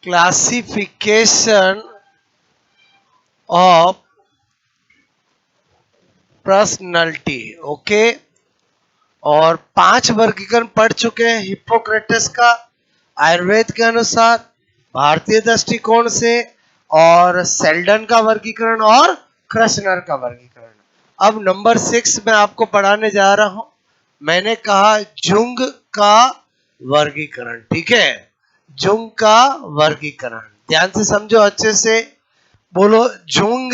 Classification of personality. Okay, और 5 वर्गीकरण पढ़ चुके हैं हिप्पोक्रेटस का, आयुर्वेद के अनुसार, भारतीय दृष्टिकोण से, और सेल्डन का वर्गीकरण और कृष्णर का वर्गीकरण। अब नंबर 6 मैं आपको पढ़ाने जा रहा हूं। मैंने कहा जुंग का वर्गीकरण, ठीक है, जुंग का वर्गीकरण ध्यान से समझो, अच्छे से बोलो। जुंग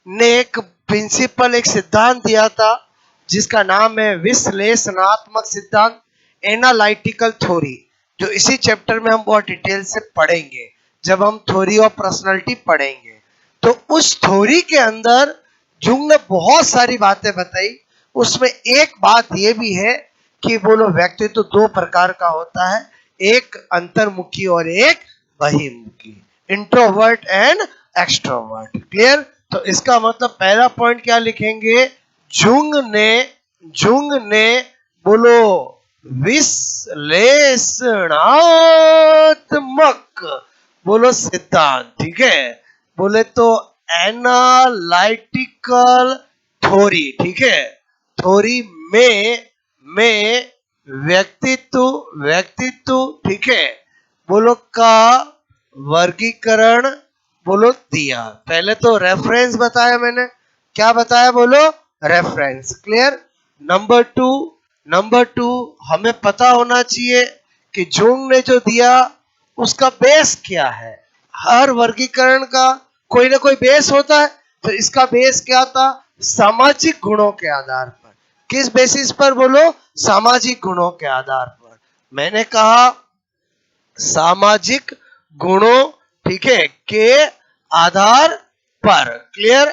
ने एक प्रिंसिपल, एक सिद्धांत दिया था जिसका नाम है विश्लेषणात्मक सिद्धांत, एनालिटिकल थ्योरी, जो इसी चैप्टर में हम बहुत डिटेल से पढ़ेंगे जब हम थ्योरी ऑफ पर्सनालिटी पढ़ेंगे। तो उस थ्योरी के अंदर जुंग ने बहुत सारी बातें बताई। उसमें एक बात यह भी है कि बोलो व्यक्तित्व 2 प्रकार का होता है, एक अंतर्मुखी और एक बहिर्मुखी, इंट्रोवर्ट एंड एक्सट्रोवर्ट। क्लियर? तो इसका मतलब पहला पॉइंट क्या लिखेंगे? जुंग ने बोलो विश्लेषणात्मक बोलो सिद्धांत, ठीक है, बोले तो एनालिटिकल थ्योरी, ठीक है, थ्योरी में व्यक्तित्व ठीक है बोलो का वर्गीकरण बोलो दिया। पहले तो रेफरेंस बताया मैंने, क्या बताया बोलो? रेफरेंस। क्लियर? नंबर टू हमें पता होना चाहिए कि जुंग ने जो दिया उसका बेस क्या है। हर वर्गीकरण का कोई ना कोई बेस होता है, तो इसका बेस क्या था? सामाजिक गुणों के आधार पर। किस बेसिस पर बोलो? सामाजिक गुणों के आधार पर। मैंने कहा सामाजिक गुणों, ठीक है, के आधार पर। क्लियर?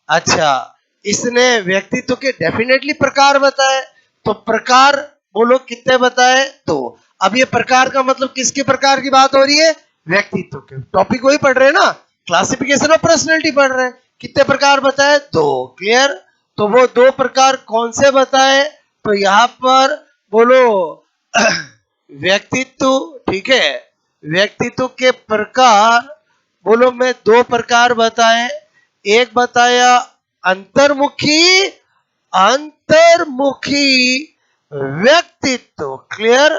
अच्छा, इसने व्यक्तित्व के डेफिनेटली प्रकार बताए, तो प्रकार बोलो कितने बताए? 2। अब ये प्रकार का मतलब किसके प्रकार की बात हो रही है? व्यक्तित्व के। टॉपिक वही पढ़ रहे हैं ना, क्लासिफिकेशन ऑफ पर्सनैलिटी पढ़ रहे हैं। कितने प्रकार बताए? 2। क्लियर? तो वो 2 प्रकार कौन से बताए? तो यहां पर बोलो व्यक्तित्व, ठीक है, व्यक्तित्व के प्रकार बोलो मैं 2 प्रकार बताए। एक बताया अंतर्मुखी व्यक्तित्व। क्लियर?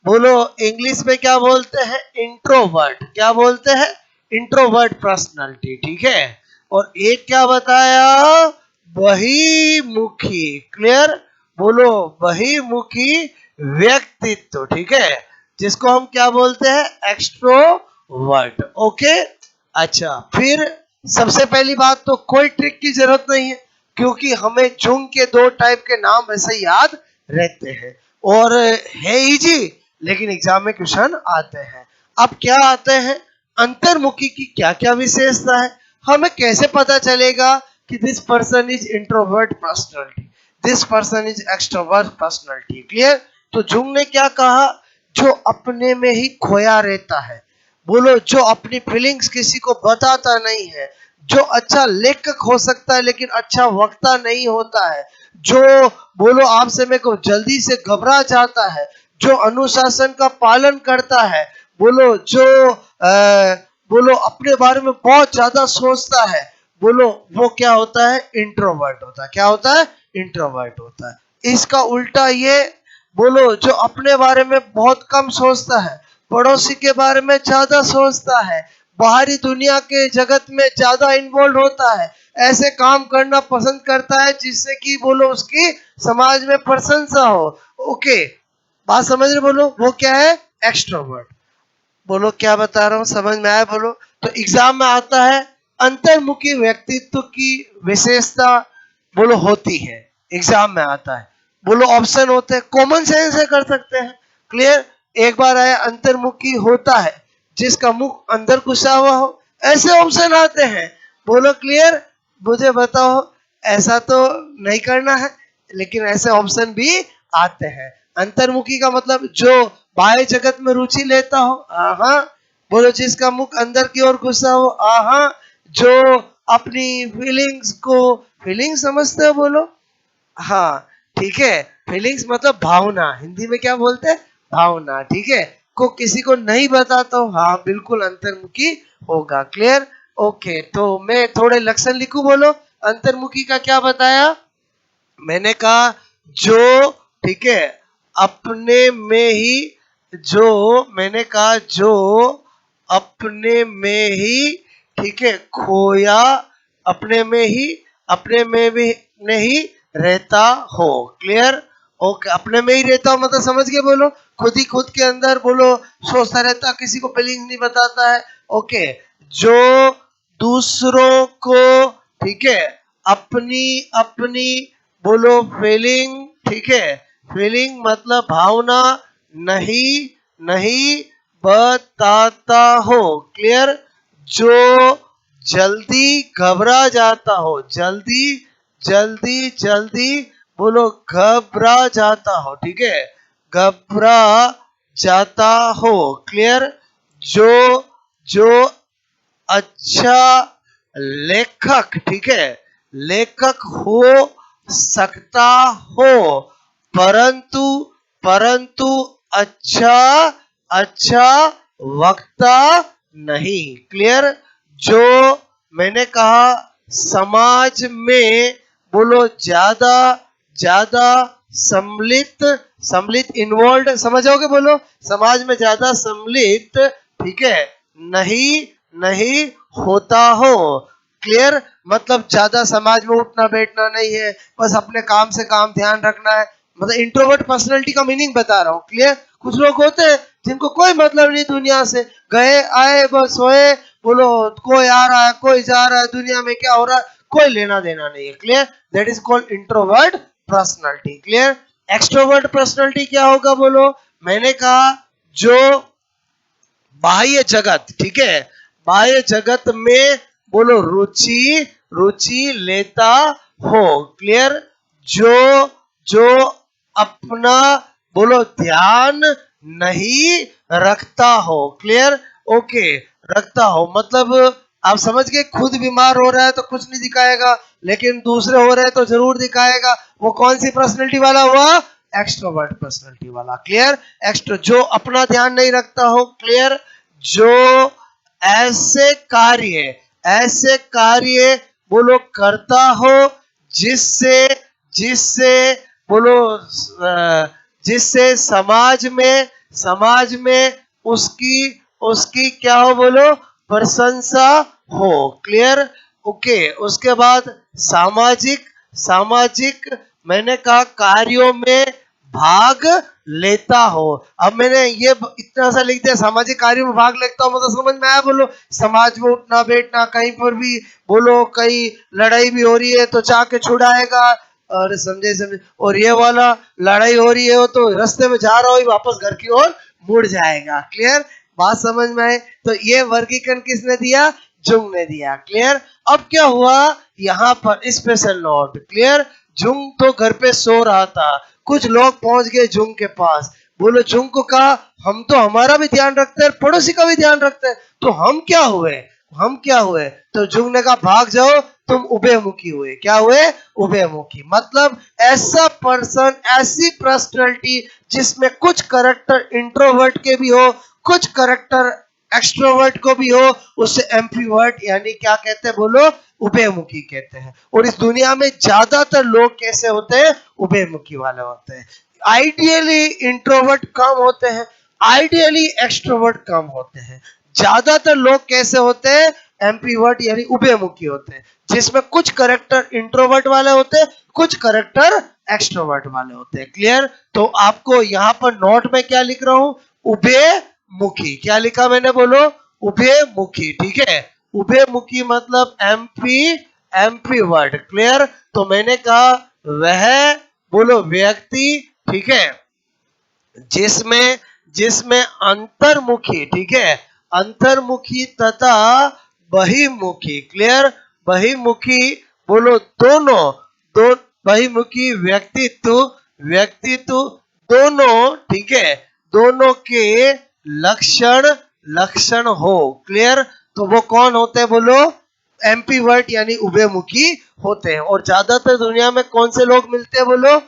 बोलो इंग्लिश में क्या बोलते हैं? इंट्रोवर्ट। क्या बोलते हैं? इंट्रोवर्ट पर्सनालिटी, ठीक है। और एक क्या बताया? बहिर्मुखी। क्लियर? बोलो बहिर्मुखी व्यक्तित्व, ठीक है, जिसको हम क्या बोलते हैं? एक्सट्रोवर्ट। ओके, अच्छा, फिर सबसे पहली बात तो कोई ट्रिक की जरूरत नहीं है, क्योंकि हमें जुंग के 2 टाइप के नाम ऐसे याद रहते हैं और है इजी, लेकिन एग्जाम में क्वेश्चन आते हैं। अब क्या आते हैं? अंतर्मुखी की क्या क्या विशेषता है? हमें कैसे पता चलेगा कि this person is introvert personality, this person is extrovert personality? Clear? तो जुंग ने क्या कहा? जो अपने में ही खोया रहता है, बोलो जो अपनी फीलिंग्स किसी को बताता नहीं है, जो अच्छा लेखक हो सकता है लेकिन अच्छा वक्ता नहीं होता है, जो बोलो आपसे मेरे को जल्दी से घबरा जाता है, जो अनुशासन का पालन करता है, बोलो जो बोलो अपने बारे में बहुत ज्यादा सोचता है, बोलो वो क्या होता है? इंट्रोवर्ट होता है। क्या होता है? इंट्रोवर्ट होता है। इसका उल्टा ये बोलो जो अपने बारे में बहुत कम सोचता है, पड़ोसी के बारे में ज्यादा सोचता है, बाहरी दुनिया के जगत में ज्यादा इन्वॉल्व होता है, ऐसे काम करना पसंद करता है जिससे कि बोलो उसकी समाज में प्रशंसा हो। ओके, बात समझ रहे? बोलो वो क्या है? एक्सट्रोवर्ट। बोलो क्या बता रहा हूं, समझ में आया? बोलो। तो एग्जाम में आता है अंतर्मुखी व्यक्तित्व की विशेषता बोलो होती है, एग्जाम में आता है। बोलो ऑप्शन होते हैं, कॉमन सेंस से कर सकते हैं। क्लियर? एक बार आया अंतर्मुखी होता है जिसका मुख अंदर घुसा हुआ हो, ऐसे ऑप्शन आते हैं। बोलो क्लियर? मुझे बताओ, ऐसा तो नहीं करना है, लेकिन ऐसे ऑप्शन भी आते हैं। अंतर्मुखी का मतलब जो बाह्य जगत में रुचि लेता हो, आहा। बोलो जिसका मुख अंदर की ओर घुसा हो, आहा। जो अपनी फीलिंग्स को, फीलिंग समझते हो? बोलो हाँ, ठीक है। फीलिंग्स मतलब भावना, हिंदी में क्या बोलते हैं? भावना, ठीक है। को किसी को नहीं बताता हूँ, हाँ बिल्कुल अंतर्मुखी होगा। क्लियर? ओके, तो मैं थोड़े लक्षण लिखूं, बोलो। अंतर्मुखी का क्या बताया मैंने? कहा जो, ठीक है, अपने में ही, जो मैंने कहा जो अपने में ही, ठीक है, खोया, अपने में ही, अपने में भी नहीं रहता हो। क्लियर? ओके, अपने में ही रहता हो मतलब समझ के बोलो, खुद ही खुद के अंदर बोलो सोचता रहता, किसी को फीलिंग नहीं बताता है। ओके, जो दूसरों को, ठीक है, अपनी अपनी बोलो फीलिंग, ठीक है, फीलिंग मतलब भावना, नहीं नहीं बताता हो। क्लियर? जो जल्दी घबरा जाता हो, जल्दी जल्दी जल्दी बोलो घबरा जाता हो, ठीक है, घबरा जाता हो। क्लियर? जो जो अच्छा लेखक, ठीक है, लेखक हो सकता हो, परंतु परंतु अच्छा अच्छा वक्ता नहीं। क्लियर? जो मैंने कहा समाज में बोलो ज्यादा ज्यादा सम्मिलित, सम्मिलित इन्वॉल्व, समझोगे बोलो, समाज में ज्यादा सम्मिलित, ठीक है, नहीं नहीं होता हो। क्लियर? मतलब ज्यादा समाज में उठना बैठना नहीं है, बस अपने काम से काम ध्यान रखना है, मतलब इंट्रोवर्ट पर्सनालिटी का मीनिंग बता रहा हूँ। क्लियर? कुछ लोग होते हैं जिनको कोई मतलब नहीं दुनिया से, गए आए बस सोए, बोलो कोई आ रहा है कोई जा रहा है, दुनिया में क्या हो रहा है कोई लेना देना नहीं है। Clear? That is called introvert personality. Clear? Extrovert personality क्या होगा बोलो? मैंने कहा जो बाह्य जगत, ठीक है, बाह्य जगत में बोलो रुचि रुचि लेता हो। क्लियर? जो जो अपना बोलो ध्यान नहीं रखता हो। क्लियर? ओके, रखता हो मतलब आप समझ गए, खुद बीमार हो रहा है तो कुछ नहीं दिखाएगा, लेकिन दूसरे हो रहे हैं तो जरूर दिखाएगा। वो कौन सी पर्सनैलिटी वाला हुआ? एक्सट्रोवर्ट पर्सनैलिटी वाला। क्लियर? एक्स्ट्रो, जो अपना ध्यान नहीं रखता हो। क्लियर? जो ऐसे ऐसे कार्य बोलो करता हो जिससे जिससे बोलो जिससे समाज में उसकी उसकी क्या हो बोलो? प्रशंसा हो। क्लियर? ओके, उसके बाद सामाजिक, सामाजिक मैंने कहा कार्यों में भाग लेता हो। अब मैंने ये इतना सा लिख दिया, सामाजिक कार्यों में भाग लेता हूँ मतलब समझ में आया बोलो? समाज में उठना बैठना, कहीं पर भी बोलो कहीं लड़ाई भी हो रही है तो जाके छुड़ाएगा, और समझे समझे, और ये वाला लड़ाई हो रही है तो रास्ते में जा रहा हो वापस घर की ओर मुड़ जाएगा। क्लियर? बात समझ में आए? तो ये वर्गीकरण किसने दिया? जुंग ने दिया। क्लियर? अब क्या हुआ यहाँ पर स्पेशल नोट। क्लियर? जुंग तो घर पे सो रहा था, कुछ लोग पहुंच गए जुंग के पास, बोलो जुंग को कहा हम तो हमारा भी ध्यान रखते हैं पड़ोसी का भी ध्यान रखते हैं, तो हम क्या हुए, हम क्या हुए? तो जुंग ने कहा भाग जाओ, तुम उभयमुखी हुए। क्या हुए? उभयमुखी। मतलब ऐसा पर्सन, ऐसी पर्सनालिटी जिसमें कुछ करेक्टर इंट्रोवर्ट के भी हो, कुछ करेक्टर एक्सट्रोवर्ट को भी हो, उसे एम्पीवर्ट यानी क्या कहते हैं बोलो? उभयमुखी कहते हैं। और इस दुनिया में ज्यादातर लोग कैसे होते हैं? उभयमुखी वाले होते हैं। आइडियली इंट्रोवर्ट कम होते हैं, आइडियली एक्सट्रोवर्ट कम होते हैं। ज्यादातर लोग कैसे होते हैं? एम्पीवर्ट यानी उभयमुखी होते हैं, जिसमें कुछ करेक्टर इंट्रोवर्ट वाले होते हैं, कुछ करेक्टर एक्सट्रोवर्ट वाले होते हैं। क्लियर? तो आपको यहाँ पर नोट में क्या लिख रहा हूं? उभयमुखी। क्या लिखा मैंने बोलो? उभयमुखी। ठीक है, उभयमुखी मतलब एमपी, एमपी वर्ड। क्लियर? तो मैंने कहा वह बोलो व्यक्ति, ठीक है, जिसमें जिसमें अंतर्मुखी, ठीक है, अंतर्मुखी तथा बहिर्मुखी। क्लियर? बहिर्मुखी बोलो दोनों, दो बहिर्मुखी व्यक्तित्व, व्यक्तित्व दोनों, ठीक है, दोनों के लक्षण, लक्षण हो। क्लियर? तो वो कौन होते हैं बोलो? एमपी वर्ड यानी उभयमुखी होते हैं। और ज्यादातर दुनिया में कौन से लोग मिलते हैं बोलो?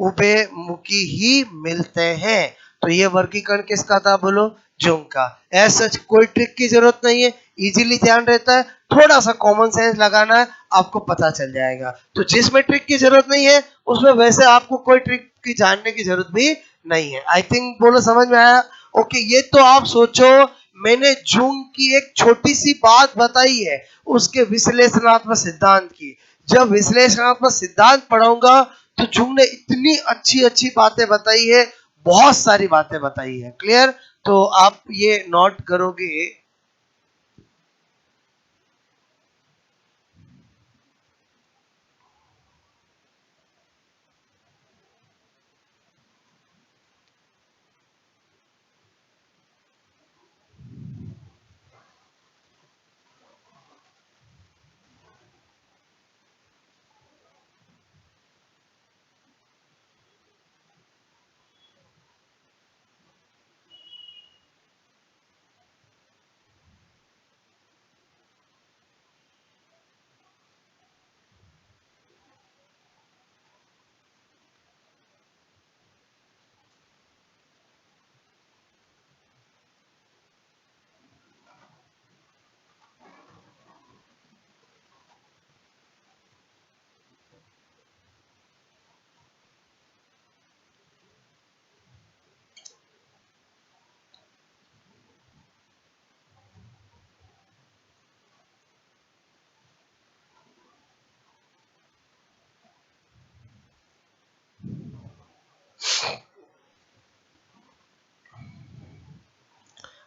उभयमुखी ही मिलते हैं। तो ये वर्गीकरण किसका था बोलो, जुंग का। ऐसा कोई ट्रिक की जरूरत नहीं है, इजीली ध्यान रहता है, थोड़ा सा कॉमन सेंस लगाना है, आपको पता चल जाएगा। तो जिसमें ट्रिक की जरूरत नहीं है उसमें वैसे आपको कोई ट्रिक की जानने की जरूरत भी नहीं है। आई थिंक बोलो समझ में आया। ओके, ये तो आप सोचो मैंने जुंग की एक छोटी सी बात बताई है उसके विश्लेषणात्मक सिद्धांत की। जब विश्लेषणात्मक सिद्धांत पढ़ाऊंगा तो जुंग ने इतनी अच्छी अच्छी बातें बताई है, बहुत सारी बातें बताई है। क्लियर? तो आप ये नोट करोगे।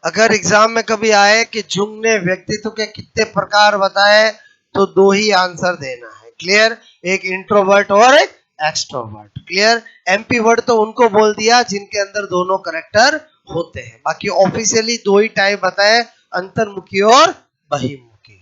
अगर एग्जाम में कभी आए कि जुंग ने व्यक्तित्व के कितने प्रकार बताए तो दो ही आंसर देना है। क्लियर? एक इंट्रोवर्ट और एक एक्सट्रोवर्ट। क्लियर? एमपी वर्ड तो उनको बोल दिया जिनके अंदर दोनों करेक्टर होते हैं, बाकी ऑफिशियली दो ही टाइप बताए, अंतर्मुखी और बहिर्मुखी।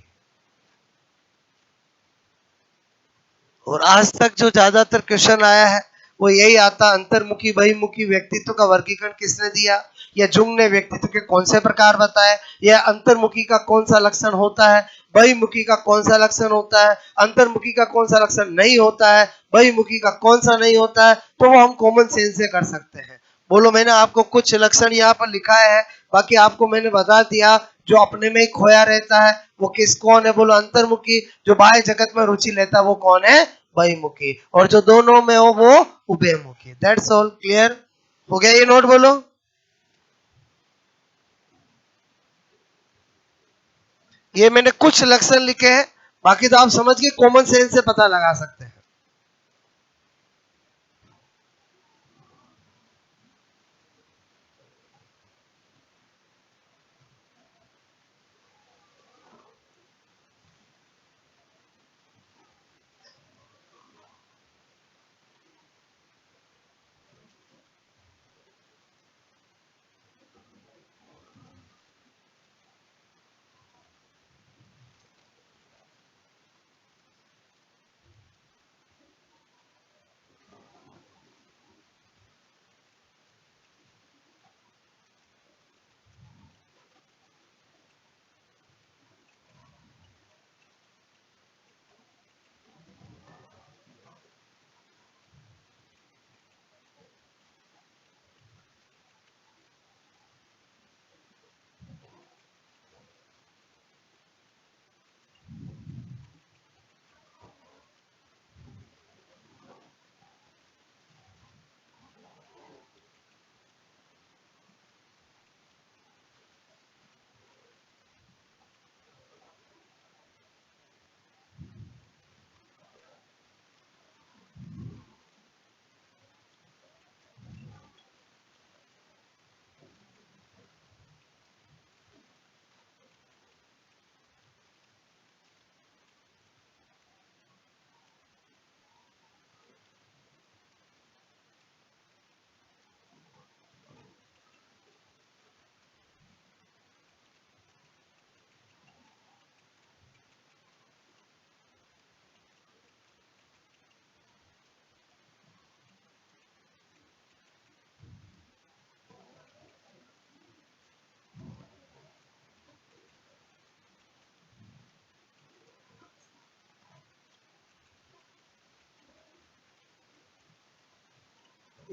और आज तक जो ज्यादातर क्वेश्चन आया है वो यही आता, अंतर्मुखी बहिर्मुखी व्यक्तित्व का वर्गीकरण किसने दिया, या जुंग ने व्यक्तित्व के कौन से प्रकार बताए, या अंतर्मुखी का कौन सा लक्षण होता है, बहिर्मुखी का कौन सा लक्षण होता है, अंतर्मुखी का कौन सा लक्षण नहीं होता है, बहिर्मुखी का कौन सा नहीं होता है। तो वो हम कॉमन सेंस से कर सकते हैं। बोलो मैंने आपको कुछ लक्षण यहाँ पर लिखा है, बाकी आपको मैंने बता दिया। जो अपने में ही खोया रहता है वो किस कौन है बोलो, अंतर्मुखी। जो बाह्य जगत में रुचि लेता है वो कौन है, बहिर्मुखी। और जो दोनों में हो वो उभयमुखी। That's all. क्लियर हो गया ये नोट बोलो। ये मैंने कुछ लक्षण लिखे हैं, बाकी तो आप समझ के कॉमन सेंस से पता लगा सकते हैं।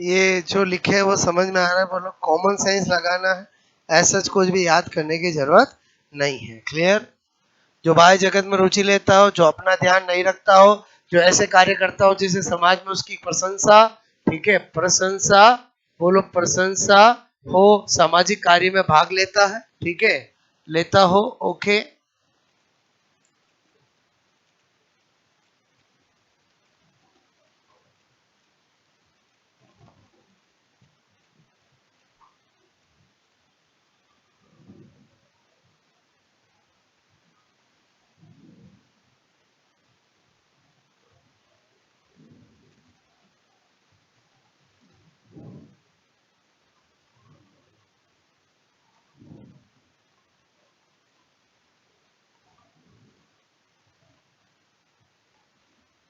ये जो लिखे है वो समझ में आ रहा है? बोलो कॉमन सेंस लगाना है, ऐसा कुछ भी याद करने की जरूरत नहीं है। क्लियर? जो बाह्य जगत में रुचि लेता हो, जो अपना ध्यान नहीं रखता हो, जो ऐसे कार्य करता हो जिसे समाज में उसकी प्रशंसा, ठीक है, प्रशंसा, बोलो प्रशंसा हो, सामाजिक कार्य में भाग लेता है, ठीक है, लेता हो। Okay,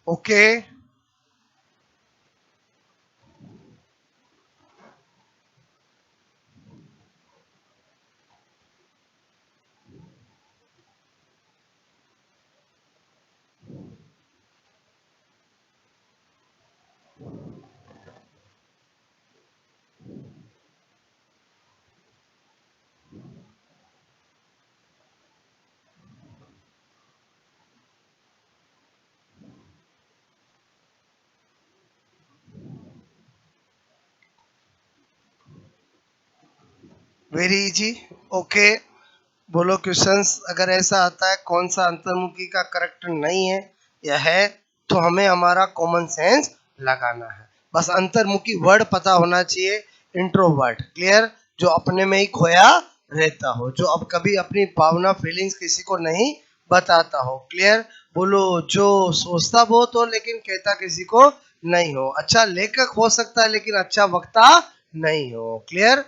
okay, very easy. Okay, बोलो क्वेश्चंस अगर ऐसा आता है कौन सा अंतर्मुखी का करेक्टर नहीं है या है, तो हमें हमारा कॉमन सेंस लगाना है। बस अंतर्मुखी वर्ड पता होना चाहिए, इंट्रोवर्ट। क्लियर? जो अपने में ही खोया रहता हो, जो अब कभी अपनी भावना फीलिंग्स किसी को नहीं बताता हो। क्लियर? बोलो जो सोचता बहुत हो लेकिन कहता किसी को नहीं हो, अच्छा लेखक हो सकता है लेकिन अच्छा वक्ता नहीं हो। क्लियर?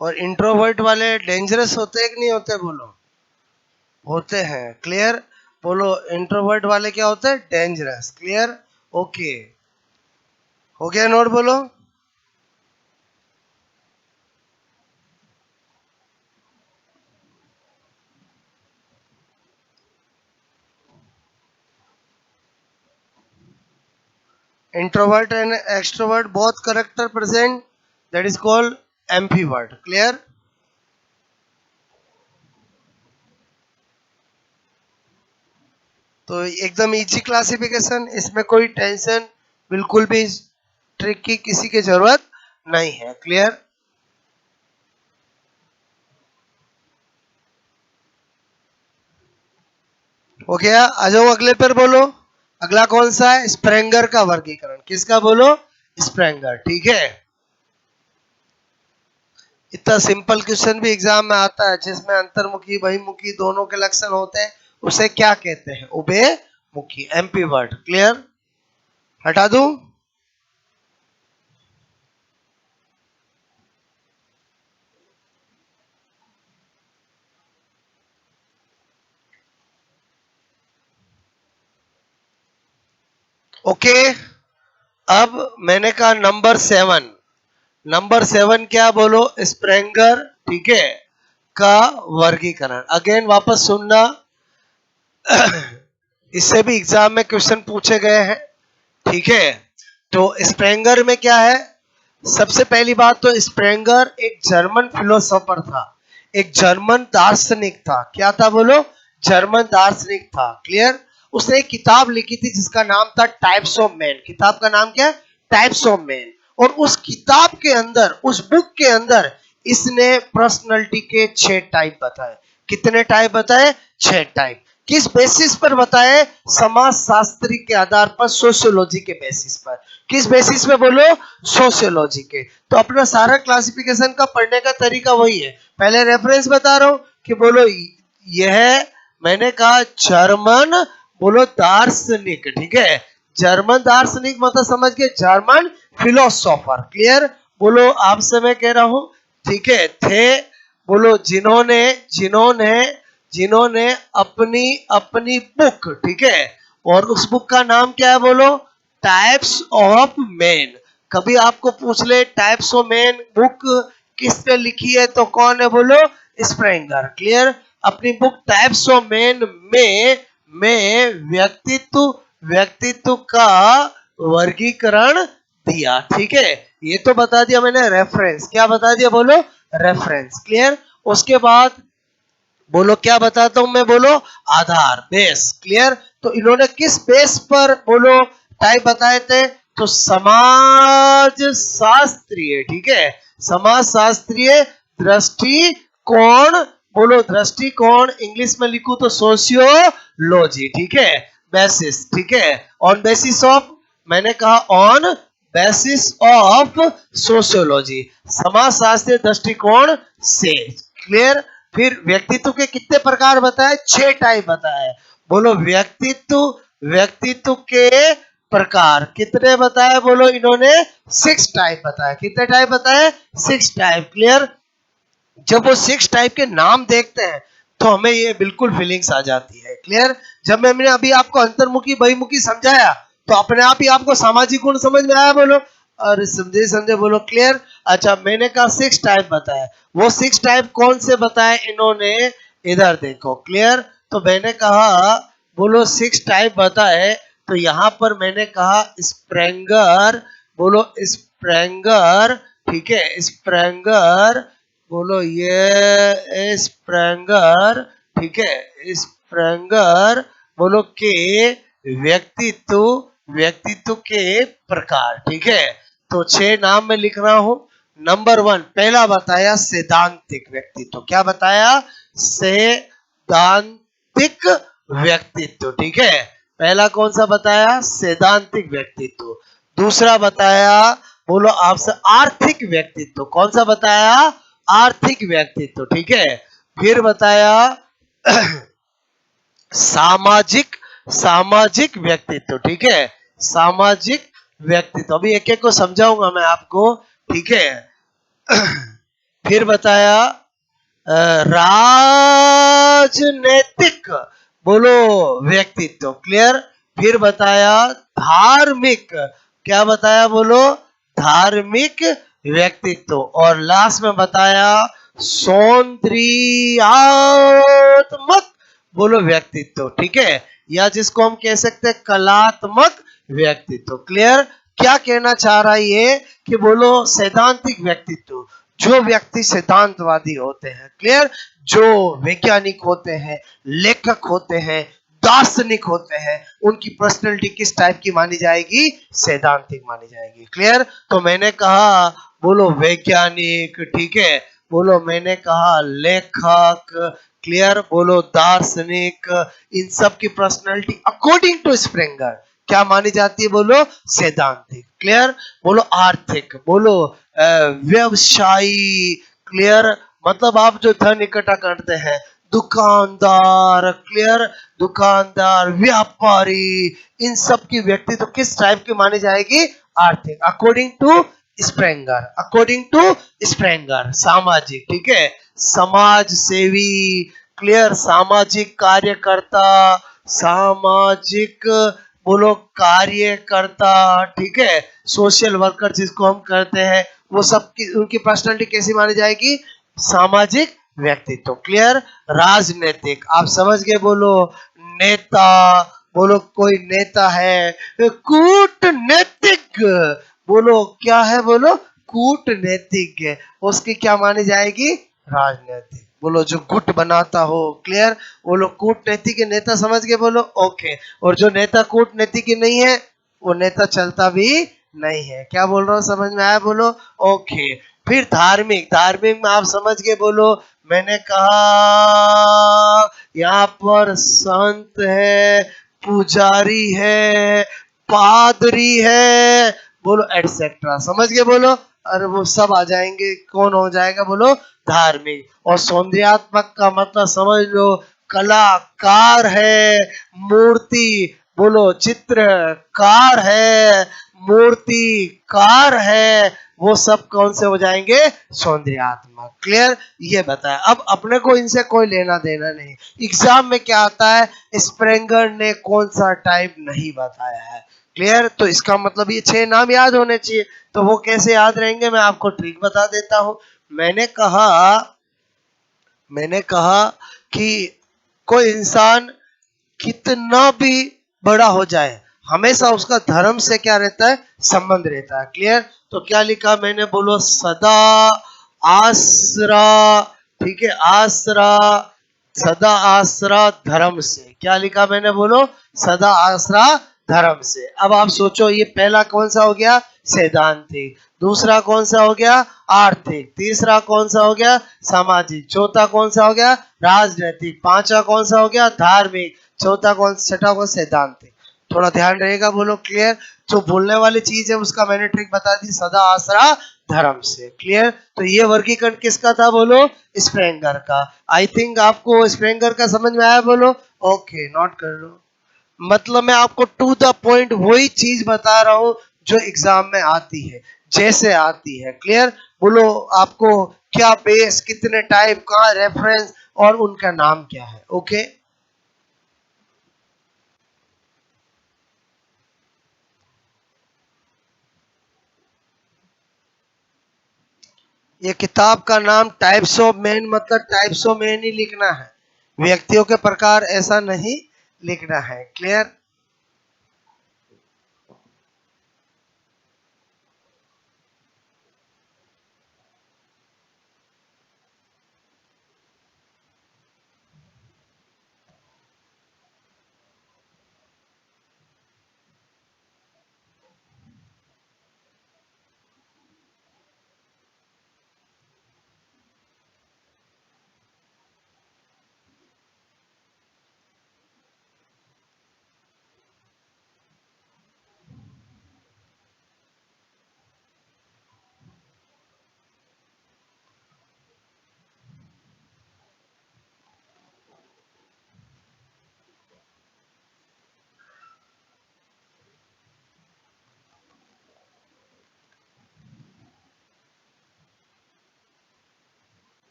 और इंट्रोवर्ट वाले डेंजरस होते हैं कि नहीं होते? बोलो होते हैं। क्लियर? बोलो इंट्रोवर्ट वाले क्या होते हैं? डेंजरस। क्लियर? ओके, हो गया नोट? बोलो introvert and extrovert both character present, that is called ambivert. Clear? तो एकदम इजी क्लासिफिकेशन, इसमें कोई टेंशन बिल्कुल भी ट्रिक की किसी की जरूरत नहीं है। क्लियर? हो गया? आ जाओ अगले पर। बोलो अगला कौन सा है? स्प्रेंगर का वर्गीकरण। किसका? बोलो स्प्रेंगर। ठीक है, इतना सिंपल क्वेश्चन भी एग्जाम में आता है जिसमें अंतर्मुखी बहिमुखी दोनों के लक्षण होते हैं, उसे क्या कहते हैं? उभयमुखी। एमपी वर्ड। क्लियर? हटा दूं? ओके, अब मैंने कहा नंबर 7। नंबर 7 क्या? बोलो स्प्रेंगर, ठीक है, का वर्गीकरण। अगेन वापस सुनना, इससे भी एग्जाम में क्वेश्चन पूछे गए हैं। ठीक है, तो स्प्रेंगर में क्या है? सबसे पहली बात तो स्प्रेंगर एक जर्मन फिलोसोफर था, एक जर्मन दार्शनिक था। क्या था? बोलो जर्मन दार्शनिक था। क्लियर? उसने एक किताब लिखी थी जिसका नाम था टाइप्स ऑफ मैन। किताब का नाम क्या है? Types of man. और उस किताब के अंदर, उस बुक के अंदर इसने पर्सनालिटी के 6 टाइप बताए। कितने टाइप बताए? 6 टाइप। किस बेसिस पर बताए? समाज शास्त्री के आधार पर, सोशियोलॉजी के बेसिस पर। किस बेसिस पे? बोलो सोशियोलॉजी के। तो अपना सारा क्लासिफिकेशन का पढ़ने का तरीका वही है। पहले रेफरेंस बता रहा हूं कि बोलो यह, मैंने कहा जर्मन, बोलो दार्शनिक। ठीक है, जर्मन दार्शनिक मतलब समझ के जर्मन फिलोसोफर। क्लियर? बोलो आपसे मैं कह रहा हूं, ठीक है, थे, बोलो जिन्होंने जिन्होंने जिन्होंने अपनी अपनी बुक, ठीक है, और उस बुक का नाम क्या है? बोलो टाइप्स ऑफ मैन। कभी आपको पूछ ले टाइप्स ऑफ मैन बुक किस पे लिखी है तो कौन है? बोलो स्प्रेंगर। क्लियर। अपनी बुक टाइप्स ऑफ मैन में व्यक्तित्व का वर्गीकरण दिया। ठीक है, ये तो बता दिया मैंने रेफरेंस। क्या बता दिया बोलो? रेफरेंस। क्लियर। उसके बाद बोलो क्या बताता हूं मैं? बोलो आधार, बेस। क्लियर। तो इन्होंने किस बेस पर बोलो टाइप बताए थे? तो समाज शास्त्रीय। ठीक है, समाज शास्त्रीय दृष्टिकोण। बोलो दृष्टिकोण, इंग्लिश में लिखूं तो सोशियोलॉजी। ठीक है, बेसिस। ठीक है, ऑन बेसिस ऑफ, मैंने कहा ऑन बेसिस ऑफ सोशियोलॉजी, समाज शास्त्रीय दृष्टिकोण से। क्लियर। फिर व्यक्तित्व के कितने प्रकार बताए? 6 टाइप बताए। बोलो व्यक्तित्व के प्रकार कितने बताए? बोलो इन्होंने 6 टाइप बताए। कितने टाइप बताए? 6 टाइप। क्लियर। जब वो 6 टाइप के नाम देखते हैं तो हमें ये बिल्कुल फीलिंग्स आ जाती है। क्लियर। जब मैंने अभी आपको अंतर्मुखी बहिमुखी समझाया तो अपने आप ही आपको सामाजिक गुण समझ में आया? बोलो और समझे बोलो। क्लियर। अच्छा, मैंने कहा 6 टाइप बताया, वो 6 टाइप कौन से बताए इन्होंने? इधर देखो। क्लियर। तो मैंने कहा बोलो 6 टाइप बताए, तो यहां पर मैंने कहा स्प्रेंगर। बोलो स्प्रेंगर। ठीक है, स्प्रेंगर। बोलो ये स्प्रेंगर। ठीक है, स्प्रेंगर। बोलो के व्यक्तित्व के प्रकार। ठीक है, तो 6 नाम में लिख रहा हूं। नंबर 1 पहला बताया सैद्धांतिक व्यक्तित्व। क्या बताया? सैद्धांतिक व्यक्तित्व। ठीक है, पहला कौन सा बताया? सैद्धांतिक व्यक्तित्व। दूसरा बताया बोलो आपसे आर्थिक व्यक्तित्व। कौन सा बताया? आर्थिक व्यक्तित्व। ठीक है, फिर बताया सामाजिक व्यक्तित्व। ठीक है, सामाजिक व्यक्तित्व। अभी एक एक को समझाऊंगा मैं आपको। ठीक है। फिर बताया राजनैतिक। बोलो व्यक्तित्व। क्लियर। फिर बताया धार्मिक। क्या बताया? बोलो धार्मिक व्यक्तित्व। और लास्ट में बताया सौंदर्यात्मक। बोलो व्यक्तित्व। ठीक है, या जिसको हम कह सकते हैं कलात्मक व्यक्तित्व। क्लियर। क्या कहना चाह रहा है ये कि बोलो सैद्धांतिक व्यक्तित्व, जो व्यक्ति सिद्धांतवादी होते हैं। क्लियर। जो वैज्ञानिक होते हैं, लेखक होते हैं, दार्शनिक होते हैं, उनकी पर्सनैलिटी किस टाइप की मानी जाएगी? सैद्धांतिक मानी जाएगी। क्लियर। तो मैंने कहा बोलो वैज्ञानिक। ठीक है, बोलो मैंने कहा लेखक। क्लियर। बोलो दार्शनिक। इन सब की पर्सनैलिटी अकॉर्डिंग टू स्प्रेंगर क्या मानी जाती है? बोलो सैद्धांतिक। क्लियर। बोलो आर्थिक। बोलो व्यवसायी। क्लियर। मतलब आप जो धन इकट्ठा करते हैं, दुकानदार। क्लियर। दुकानदार, व्यापारी, इन सब की व्यक्तित्व किस टाइप की मानी जाएगी? आर्थिक। अकॉर्डिंग टू स्प्रेंगर सामाजिक। ठीक है, समाज सेवी। क्लियर। सामाजिक कार्यकर्ता, सामाजिक बोलो कार्यकर्ता। ठीक है, सोशल वर्कर जिसको हम करते हैं, वो सब की उनकी पर्सनालिटी कैसी मानी जाएगी? सामाजिक व्यक्तित्व। क्लियर। राजनीतिक, आप समझ गए। बोलो नेता। बोलो कोई नेता है। कूटनीतिक। बोलो क्या है? बोलो कूटनीतिक। उसकी क्या मानी जाएगी? राजनीतिक। बोलो जो गुट बनाता हो। क्लियर। बोलो कूटनीति के नेता। समझ गए? बोलो ओके। और जो नेता कूटनीति की नहीं है, वो नेता चलता भी नहीं है। क्या बोल रहा हूँ? समझ में आया? बोलो ओके। फिर धार्मिक में आप समझ गए। बोलो मैंने कहा यहाँ पर संत है, पुजारी है, पादरी है। बोलो एटसेट्रा। समझ गए? बोलो अरे वो सब आ जाएंगे। कौन हो जाएगा? बोलो धार्मिक। और सौंदर्यात्मक का मतलब समझ लो कलाकार है, मूर्ति। बोलो चित्रकार है, मूर्तिकार है। वो सब कौन से हो जाएंगे? सौंदर्यात्मक। क्लियर। ये बताया। अब अपने को इनसे कोई लेना देना नहीं। एग्जाम में क्या आता है? स्प्रेंगर ने कौन सा टाइप नहीं बताया है। क्लियर। तो इसका मतलब ये 6 नाम याद होने चाहिए। तो वो कैसे याद रहेंगे? मैं आपको ट्रिक बता देता हूं। मैंने मैंने कहा कि कोई इंसान कितना भी बड़ा हो जाए, हमेशा उसका धर्म से क्या रहता है, संबंध रहता है। क्लियर? तो क्या लिखा मैंने, बोलो, सदा आसरा, ठीक है, आसरा, सदा आसरा धर्म से। क्या लिखा मैंने, बोलो, सदा आसरा धर्म से। अब आप सोचो, ये पहला कौन सा हो गया, सैद्धांतिक, दूसरा कौन सा हो गया, आर्थिक, तीसरा कौन सा हो गया, सामाजिक, चौथा कौन सा हो गया, राजनीतिक, पांचवा कौन सा हो गया, धार्मिक, चौथा कौन, छठा कौन, सैद्धांतिक। थोड़ा ध्यान रहेगा, बोलो। क्लियर? जो बोलने वाली चीज है उसका मैंने ट्रिक बता दी, सदा आसरा धर्म से। क्लियर? तो ये वर्गीकरण किसका था, बोलो, स्प्रेंगर का। आई थिंक आपको स्प्रेंगर का समझ में आया, बोलो। ओके, नोट कर लो। मतलब मैं आपको टू द पॉइंट वही चीज बता रहा हूं जो एग्जाम में आती है, जैसे आती है। क्लियर? बोलो, आपको क्या बेस, कितने टाइप का रेफरेंस, और उनका नाम क्या है। ओके? ये किताब का नाम टाइप्स ऑफ मैन, मतलब टाइप्स ऑफ मैन ही लिखना है, व्यक्तियों के प्रकार ऐसा नहीं लिखना है। क्लियर?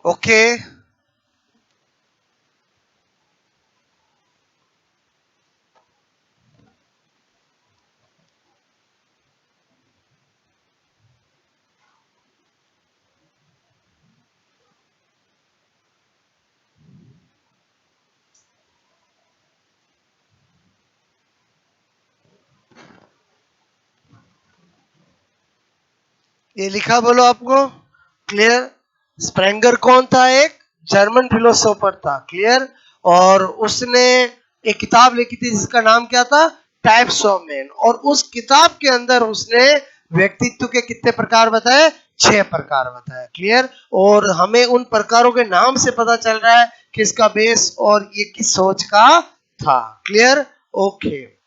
ओके, ये लिखा, बोलो आपको। क्लियर? स्प्रेंगर कौन था, एक जर्मन फिलोसोफर था। क्लियर? और उसने एक किताब लिखी थी जिसका नाम क्या था, टाइप्स ऑफ मैन। और उस किताब के अंदर उसने व्यक्तित्व के कितने प्रकार बताए, 6 प्रकार बताए। क्लियर? और हमें उन प्रकारों के नाम से पता चल रहा है किसका बेस और ये किस सोच का था। क्लियर? ओके।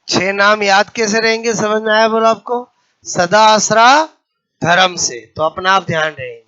6 नाम याद कैसे रहेंगे, समझ में आया, बोलो आपको? सदा आसरा धर्म से, तो अपना आप ध्यान रहेंगे।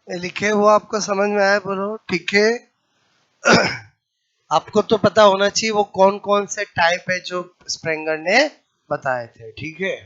ये लिखे हुआ आपको समझ में आया बोलो, ठीक है। आपको तो पता होना चाहिए वो कौन कौन से टाइप है जो स्प्रेंगर ने बताए थे, ठीक है।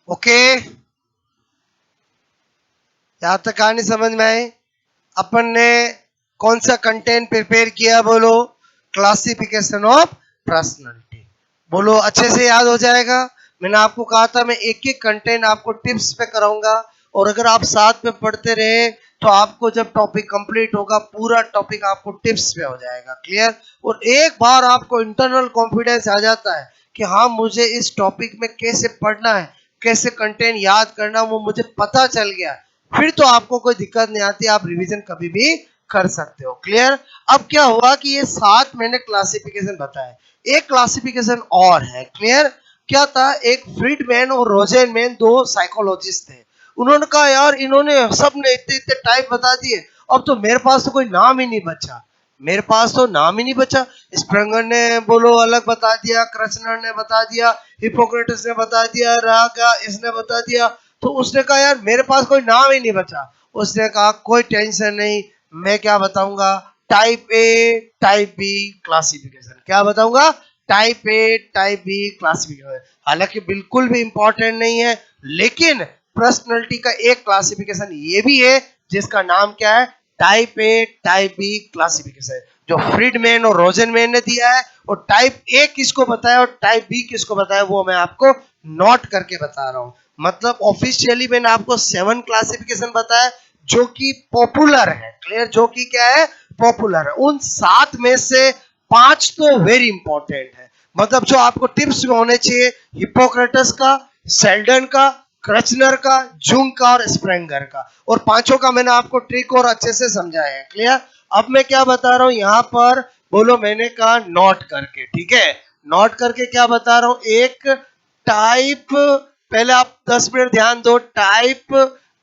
ओके, यहां तक कहानी समझ में आई। अपन ने कौन सा कंटेंट प्रिपेयर किया बोलो, क्लासिफिकेशन ऑफ पर्सनालिटी। बोलो अच्छे से याद हो जाएगा। मैंने आपको कहा था मैं एक एक कंटेंट आपको टिप्स पे कराऊंगा, और अगर आप साथ में पढ़ते रहे तो आपको जब टॉपिक कंप्लीट होगा पूरा टॉपिक आपको टिप्स पे हो जाएगा, क्लियर। और एक बार आपको इंटरनल कॉन्फिडेंस आ जाता है कि हाँ मुझे इस टॉपिक में कैसे पढ़ना है, कैसे कंटेंट याद करना, वो मुझे पता चल गया, फिर तो आपको कोई दिक्कत नहीं आती, आप रिवीजन कभी भी कर सकते हो, क्लियर। अब क्या हुआ कि ये 7 मैंने क्लासिफिकेशन बताए, एक क्लासिफिकेशन और है, क्लियर। क्या था, एक फ्रीडमैन और रोजेनमैन दो साइकोलॉजिस्ट थे। उन्होंने कहा यार इन्होंने सबने इतने इतने टाइप बता दिए, अब तो मेरे पास तो कोई नाम ही नहीं बचा, मेरे पास तो नाम ही नहीं बचा। स्प्रेंगर ने बोलो अलग बता दिया, क्रचनर ने बता दिया, हिपोक्रेटस ने बता दिया, रागा इसने बता दिया। तो उसने कहा यार मेरे पास कोई नाम ही नहीं बचा। उसने कहा कोई टेंशन नहीं, मैं क्या बताऊंगा, type A type B classification. क्या बताऊंगा, type A type B classification. हालांकि बिल्कुल भी इंपॉर्टेंट नहीं है, लेकिन पर्सनैलिटी का एक क्लासिफिकेशन ये भी है जिसका नाम क्या है, type A type B classification, जो फ्रीडमैन और रोजेनमैन ने दिया है। और टाइप ए किसको बताया और टाइप बी किसको बताया वो मैं आपको नोट करके बता रहा हूं। मतलब ऑफिशियली मैंने आपको 7 क्लासिफिकेशन बताया जो कि पॉपुलर है, क्लियर, जो कि क्या है, पॉपुलर है। उन 7 में से 5 तो वेरी इंपॉर्टेंट है, मतलब जो आपको टिप्स में होने चाहिए, हिपोक्रेटस का, सेल्डन का, क्रचनर का, जुंग का और स्प्रेंगर का। और पांचों का मैंने आपको ट्रिक और अच्छे से समझाया है, क्लियर। अब मैं क्या बता रहा हूं यहां पर, बोलो मैंने कहा नोट करके, ठीक है। नोट करके क्या बता रहा हूं, एक टाइप, पहले आप 10 मिनट ध्यान दो, type,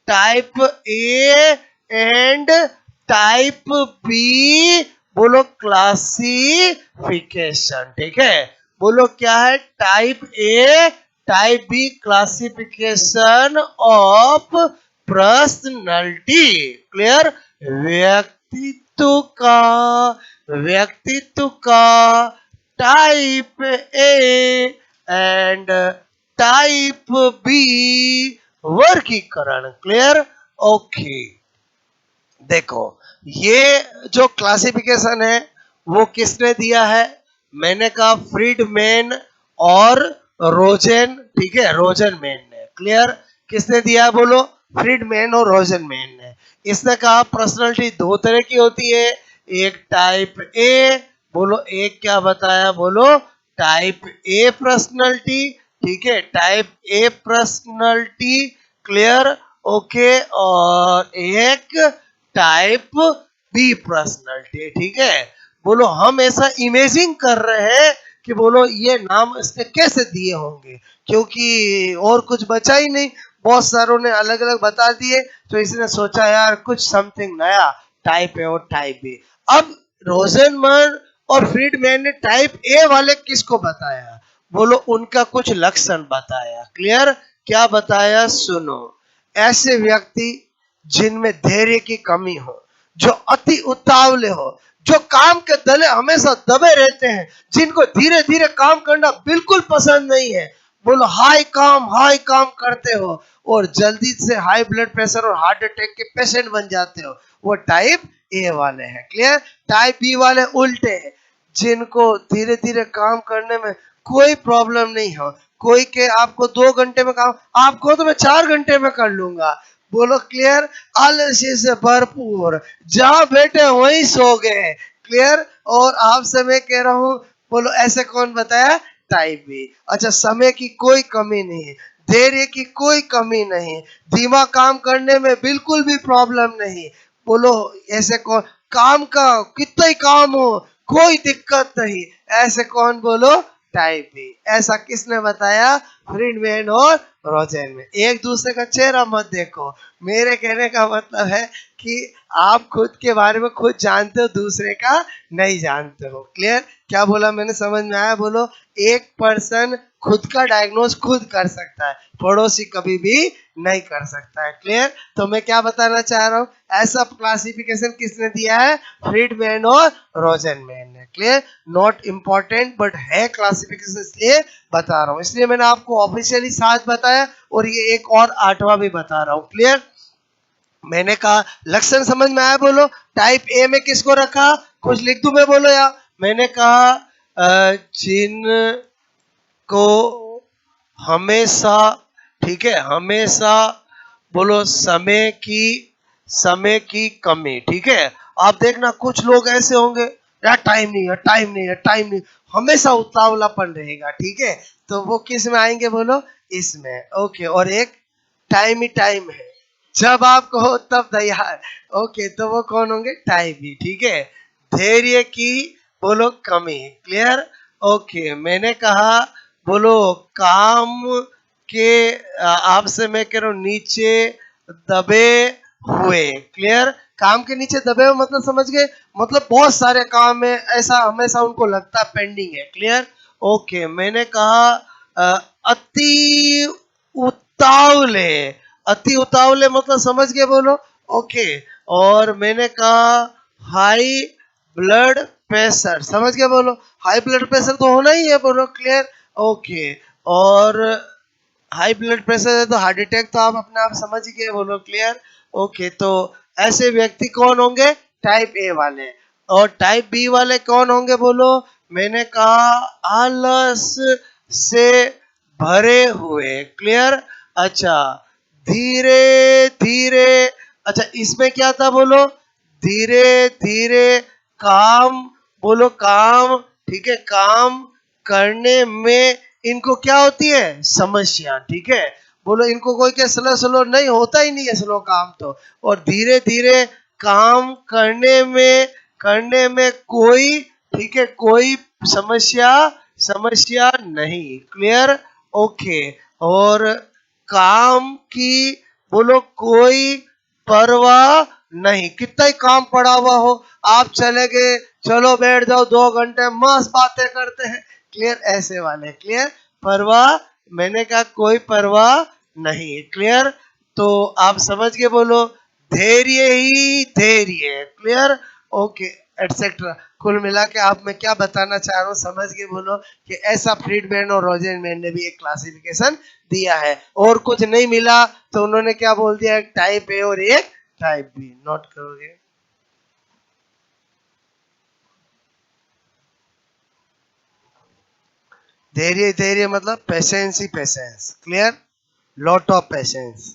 type A and type B, बोलो क्लासिफिकेशन, ठीक है। बोलो क्या है, type A type B classification of personality, clear. व्यक्तित्व का, व्यक्तित्व का type A and type B वर्गीकरण, क्लियर। ओके, देखो ये जो क्लासिफिकेशन है वो किसने दिया है, मैंने कहा फ्रीडमैन और रोजन, ठीक है, रोजनमैन ने, क्लियर। किसने दिया बोलो, फ्रीडमैन और रोजनमैन ने। इसने कहा पर्सनालिटी दो तरह की होती है, एक टाइप ए, बोलो एक क्या बताया बोलो, टाइप ए पर्सनालिटी, ठीक है, टाइप ए पर्सनालिटी, क्लियर, ओके। और एक टाइप बी पर्सनालिटी, ठीक है। बोलो हम ऐसा इमेजिन कर रहे हैं कि बोलो ये नाम इसने कैसे दिए होंगे, क्योंकि और कुछ बचा ही नहीं, बहुत सारों ने अलग अलग बता दिए, तो इसने सोचा यार कुछ समथिंग नया, टाइप ए और टाइप बी। अब रोजनमैन और फ्रीडमैन ने टाइप ए वाले किसको बताया, बोलो उनका कुछ लक्षण बताया, क्लियर। क्या बताया सुनो, ऐसे व्यक्ति जिनमें धैर्य की कमी हो, जो अति उतावले हो, जो काम के तले हमेशा दबे रहते हैं, जिनको धीरे धीरे काम करना बिल्कुल पसंद नहीं है, बोलो हाई काम करते हो और जल्दी से हाई ब्लड प्रेशर और हार्ट अटैक के पेशेंट बन जाते हो, वो टाइप ए वाले हैं, क्लियर। टाइप बी वाले उल्टे हैं, जिनको धीरे धीरे काम करने में कोई प्रॉब्लम नहीं हो, कोई के आपको 2 घंटे में काम, आपको तो मैं 4 घंटे में कर लूंगा। बोलो क्लियर। आलस्य से भरपूर, जहां बैठे वहीं सो गए। क्लियर। और आपसे मैं कह रहा हूं, बोलो ऐसे कौन बताया? टाइम भी। अच्छा, समय की कोई कमी नहीं, धैर्य की कोई कमी नहीं, धीमा काम करने में बिल्कुल भी प्रॉब्लम नहीं। बोलो ऐसे कौन? काम का कितना ही काम हो, कोई दिक्कत नहीं, ऐसे कौन? बोलो टाइप भी। ऐसा किसने बताया? फ्रीडमैन और रोजेन। एक दूसरे का चेहरा मत देखो। मेरे कहने का मतलब है कि आप खुद के बारे में खुद जानते हो, दूसरे का नहीं जानते हो। क्लियर? क्या बोला मैंने, समझ में आया? बोलो। एक पर्सन खुद का डायग्नोज खुद कर सकता है, पड़ोसी कभी भी नहीं कर सकता है। क्लियर? तो मैं क्या बताना चाह रहा हूँ, ऐसा क्लासिफिकेशन किसने दिया है? फ्रीडमैन और रोजेनमैन ने। क्लियर? नॉट इम्पोर्टेंट बट है क्लासिफिकेशन, इसलिए बता रहा हूँ। इसलिए मैंने आपको ऑफिशियली 7 बताया और ये एक और 8वां भी बता रहा हूँ। क्लियर? मैंने कहा लक्षण समझ में आया? बोलो। टाइप ए में किसको रखा? कुछ लिख दूं मैं? बोलो यार। मैंने कहा जिन को हमेशा, ठीक है, हमेशा, बोलो समय की कमी। ठीक है। आप देखना कुछ लोग ऐसे होंगे, यार टाइम नहीं है, टाइम नहीं है, टाइम नहीं, हमेशा उतावलापन रहेगा। ठीक है। तो वो किस में आएंगे? बोलो इसमें। ओके। और एक टाइम ही टाइम है, जब आप कहो तब तैयार। ओके, तो वो कौन होंगे? टाइम ही। ठीक है। धैर्य की, बोलो कमी। क्लियर? ओके। मैंने कहा, बोलो काम के, आपसे मैं कह रहा हूं नीचे दबे हुए। क्लियर? काम के नीचे दबे हुए मतलब समझ गए? मतलब बहुत सारे काम है, ऐसा हमेशा उनको लगता है पेंडिंग है। क्लियर? ओके। मैंने कहा अति उतावले। अति उतावले मतलब समझ गए? बोलो। ओके। और मैंने कहा हाई ब्लड प्रेशर। समझ गए? बोलो। हाई ब्लड प्रेशर तो होना ही है। बोलो क्लियर? ओके। और हाई ब्लड प्रेशर है तो हार्ट अटैक तो आप अपने आप समझ ही गए। बोलो क्लियर? ओके। तो ऐसे व्यक्ति कौन होंगे? टाइप ए वाले। और टाइप बी वाले कौन होंगे? बोलो। मैंने कहा आलस से भरे हुए। क्लियर? अच्छा, धीरे धीरे। अच्छा, इसमें क्या था? बोलो धीरे धीरे काम। बोलो काम। ठीक है। काम करने में इनको क्या होती है? समस्या। ठीक है। बोलो इनको कोई क्या स्लो स्लो नहीं होता ही नहीं है स्लो काम तो। और धीरे धीरे काम करने में कोई, ठीक है, कोई समस्या समस्या नहीं। क्लियर? ओके। और काम की, बोलो कोई परवाह नहीं, कितना ही काम पड़ा हुआ हो, आप चले गए, चलो बैठ जाओ 2 घंटे मस्त बातें करते हैं। क्लियर? ऐसे वाले। क्लियर? परवाह, मैंने कहा कोई परवाह नहीं। क्लियर? तो आप समझ के बोलो धैर्य ही धैर्य। क्लियर? ओके। एटसेट्रा। कुल मिला के आप मैं क्या बताना चाह रहा हूँ समझ के बोलो कि ऐसा फ्रीडमैन और रोजेनमैन ने भी एक क्लासिफिकेशन दिया है। और कुछ नहीं मिला तो उन्होंने क्या बोल दिया? एक टाइप ए और एक टाइप बी। नोट करोगे? धैर्य धैर्य मतलब पेशेंस ही patience. Clear? Lot of patience.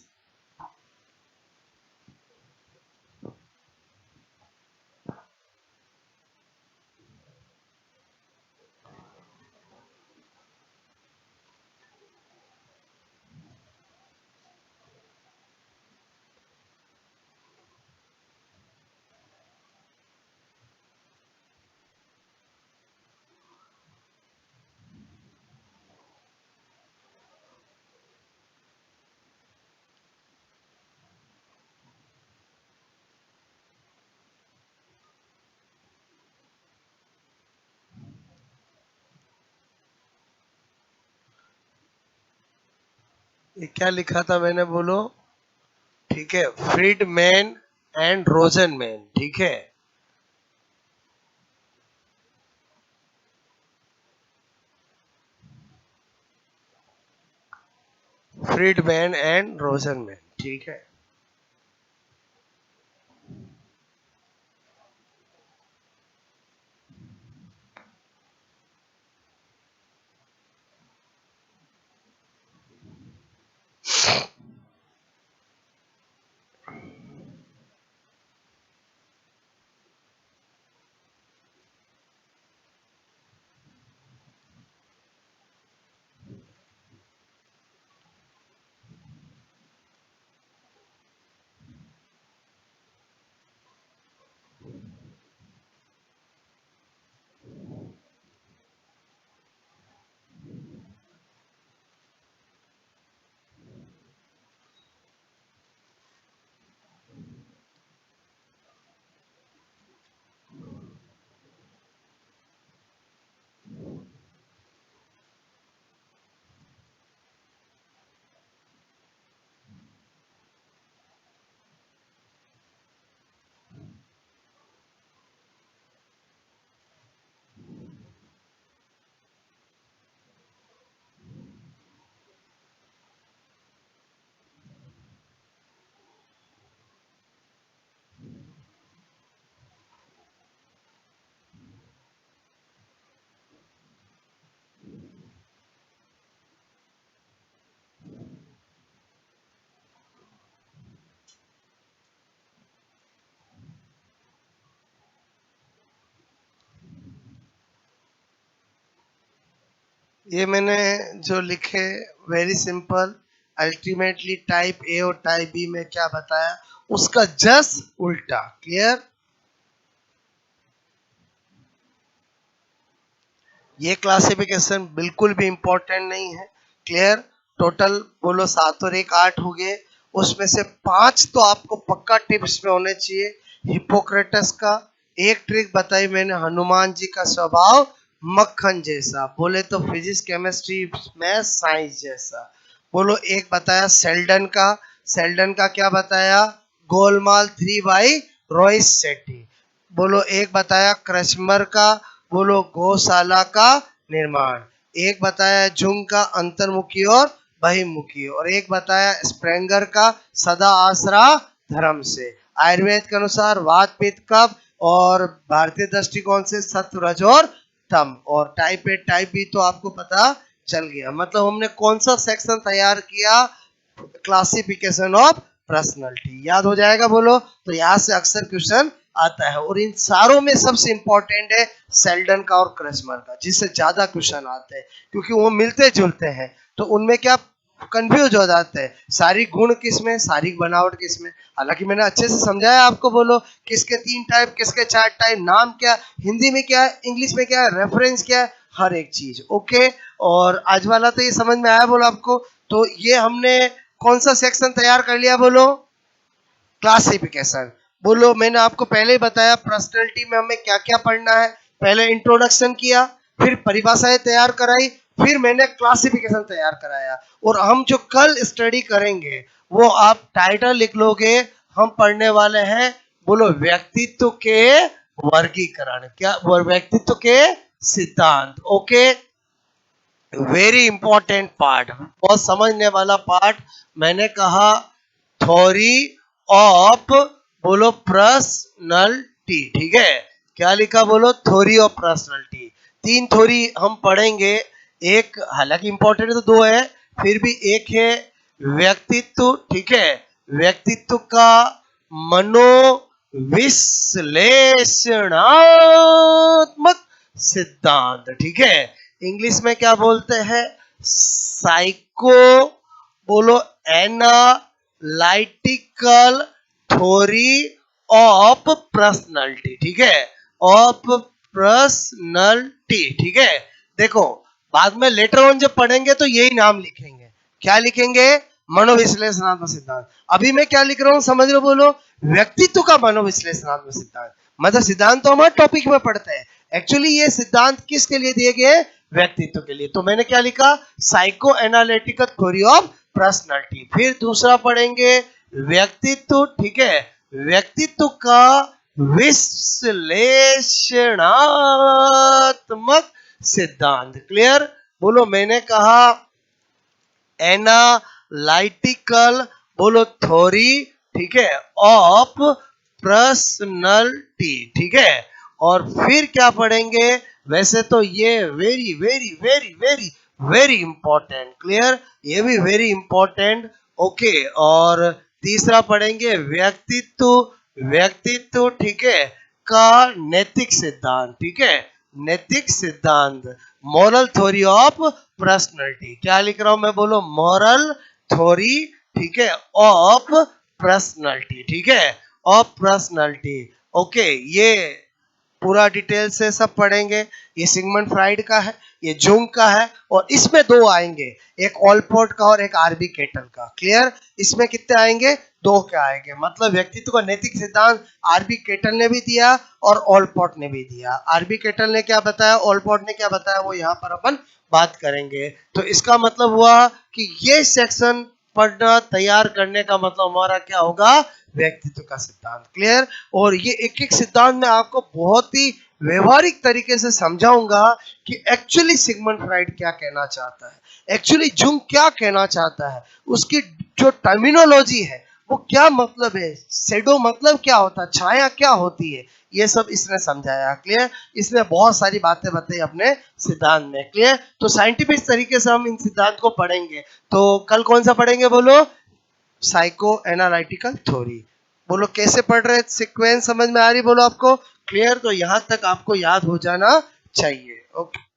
ये क्या लिखा था मैंने? बोलो। ठीक है। Friedman and Rosenman. ठीक है। Friedman and Rosenman. ठीक है। ये मैंने जो लिखे very simple, ultimately type A और टाइप बी में क्या बताया उसका जस्ट उल्टा। क्लियर? ये क्लासिफिकेशन बिल्कुल भी इंपॉर्टेंट नहीं है। क्लियर? टोटल बोलो 7 और 1 8 हो गए, उसमें से 5 तो आपको पक्का टिप्स में होने चाहिए। हिपोक्रेटस का एक ट्रिक बताई मैंने, हनुमान जी का स्वभाव मक्खन जैसा, बोले तो फिजिक्स केमिस्ट्री में साइंस जैसा। बोलो एक बताया सेल्डन का, सेल्डन का क्या बताया, गोलमाल 3 बाई रॉयस सेट्टी। बोलो एक बताया क्रचमर का, बोलो गौशाला का निर्माण। एक बताया जुंग का अंतर्मुखी और बहिर्मुखी, और एक बताया स्प्रेंगर का सदा आसरा धर्म से। आयुर्वेद के अनुसार वात पित्त कफ, और भारतीय दृष्टिकोण से सत्व रज और तम। और टाइप ए टाइप बी तो आपको पता चल गया। मतलब हमने कौन सा सेक्शन तैयार किया, क्लासिफिकेशन ऑफ पर्सनालिटी। याद हो जाएगा बोलो? तो यहाँ से अक्सर क्वेश्चन आता है, और इन सारों में सबसे इंपॉर्टेंट है सेल्डन का और क्रचमर का, जिससे ज्यादा क्वेश्चन आते हैं क्योंकि वो मिलते जुलते हैं। तो उनमें क्या कंफ्यूज हो जाते हैं, शारीरिक गुण किसमें, शारीरिक बनावट किसमें। हालांकि मैंने अच्छे से समझाया आपको, बोलो किसके 3 टाइप, किसके 4 टाइप, नाम क्या, हिंदी में क्या है, इंग्लिश में क्या है, रेफरेंस क्या है, हर एक चीज। ओके, और आज वाला तो ये समझ में आया बोलो आपको? तो ये हमने कौन सा सेक्शन तैयार कर लिया बोलो? क्लासिफिकेशन। बोलो मैंने आपको पहले ही बताया पर्सनैलिटी में हमें क्या क्या पढ़ना है। पहले इंट्रोडक्शन किया, फिर परिभाषाएं तैयार कराई, फिर मैंने क्लासिफिकेशन तैयार कराया। और हम जो कल स्टडी करेंगे वो आप टाइटल लिख लोगे, हम पढ़ने वाले हैं बोलो व्यक्तित्व के वर्गीकरण, क्या व्यक्तित्व के सिद्धांत। ओके, वेरी इंपॉर्टेंट पार्ट, बहुत समझने वाला पार्ट। मैंने कहा थ्योरी ऑफ बोलो पर्सनैलिटी, ठीक है? क्या लिखा बोलो? Theory of personality. 3 थ्योरी हम पढ़ेंगे। एक हालांकि इंपॉर्टेंट तो 2 है, फिर भी एक है व्यक्तित्व, ठीक है? व्यक्तित्व का मनोविश्लेषणात्मक सिद्धांत, ठीक है? इंग्लिश में क्या बोलते हैं? साइको बोलो एनालिटिकल थ्योरी ऑफ पर्सनैलिटी, ठीक है? ऑफ पर्सनैलिटी, ठीक है? देखो बाद में लेटर ऑन जब पढ़ेंगे तो यही नाम लिखेंगे। क्या लिखेंगे? मनोविश्लेषणात्मक सिद्धांत। अभी मैं क्या लिख रहा हूं समझ लो बोलो? व्यक्तित्व का मनोविश्लेषणात्मक सिद्धांत। मतलब सिद्धांत तो हमारे टॉपिक में पढ़ते हैं, एक्चुअली ये सिद्धांत किसके लिए दिए गए? व्यक्तित्व के लिए। तो मैंने क्या लिखा? Psycho analytical theory of personality. फिर दूसरा पढ़ेंगे व्यक्तित्व, ठीक है? व्यक्तित्व का विश्लेषणात्मक सिद्धांत। क्लियर? बोलो मैंने कहा एनालिटिकल बोलो थ्योरी, ठीक है, ऑफ पर्सनैलिटी, ठीक है? और फिर क्या पढ़ेंगे? वैसे तो ये very very very very very important. Clear? ये भी वेरी इंपॉर्टेंट। ओके, और तीसरा पढ़ेंगे व्यक्तित्व, व्यक्तित्व, ठीक है, का नैतिक सिद्धांत, ठीक है? नैतिक सिद्धांत, मॉरल थ्योरी ऑफ पर्सनैलिटी। क्या लिख रहा हूं मैं बोलो? मॉरल थ्योरी, ठीक है, ऑफ पर्सनैलिटी, ठीक है, ऑफ पर्सनैलिटी। ओके, ये पूरा डिटेल से सब पढ़ेंगे। ये सिगमंड फ्राइड का है, ये जुंग का है, और इसमें 2 आएंगे, एक ऑलपोर्ट का और एक आरबी केटल का। क्लियर? इसमें कितने आएंगे? 2 के आएंगे। मतलब व्यक्तित्व का नैतिक सिद्धांत आरबी केटल ने भी दिया और ऑलपोर्ट ने भी दिया। आरबी केटल ने क्या बताया, ऑलपोर्ट ने क्या बताया, वो यहाँ पर अपन बात करेंगे। तो इसका मतलब हुआ कि ये सेक्शन पढ़ना तैयार करने का मतलब हमारा क्या होगा? व्यक्तित्व का सिद्धांत। क्लियर? और ये एक एक सिद्धांत मैं आपको बहुत ही व्यवहारिक तरीके से समझाऊंगा कि एक्चुअली सिगमंड फ्राइड क्या कहना चाहता है, एक्चुअली जुंग क्या कहना चाहता है, उसकी जो टर्मिनोलॉजी है वो क्या मतलब है, शेडो मतलब क्या होता है, छाया क्या होती है, ये सब इसने समझाया। क्लियर? इसने बहुत सारी बातें बताई अपने सिद्धांत में। क्लियर? तो साइंटिफिक तरीके से हम इन सिद्धांत को पढ़ेंगे। तो कल कौन सा पढ़ेंगे बोलो? Psycho analytical theory. बोलो कैसे पढ़ रहे? सीक्वेंस समझ में आ रही बोलो आपको? क्लियर? तो यहां तक आपको याद हो जाना चाहिए। ओके।